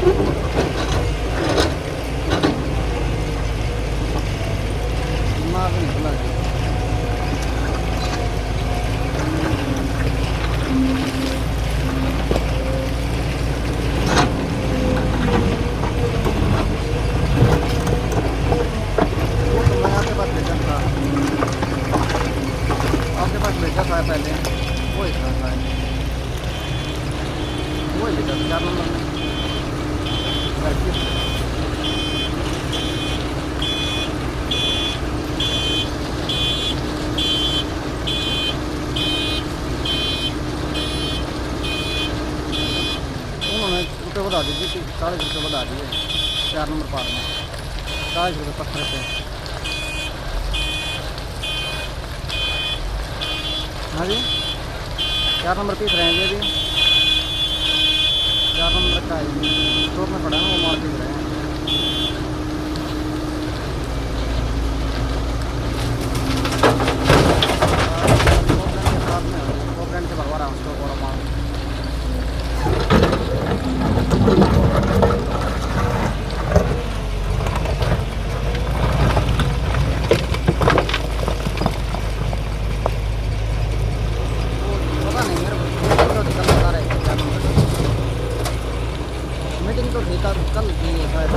दिमाग निकला है। वो तो मैं आपके पास भेजा था, आपके पास भेजा था पहले, वो इतना था, वो ही भेजा था 4 नंबर में। उन्होंने रुपये बढ़ा दीजिए, 40 रुपये बढ़ा दिए 4 नंबर पार में, 40 रुपये पत्थर पे। हाँ जी, 4 नंबर पीस रहे हैं जी अभी, 4 नंबर का स्टोर में पड़ा है ना, वो मार पीस रहे हैं। पोपलैंड से भगवा रहा हूँ उसको पूरा माल। पता नहीं मेरे को बता रहे मीटिंग तो थी कल थी शायद।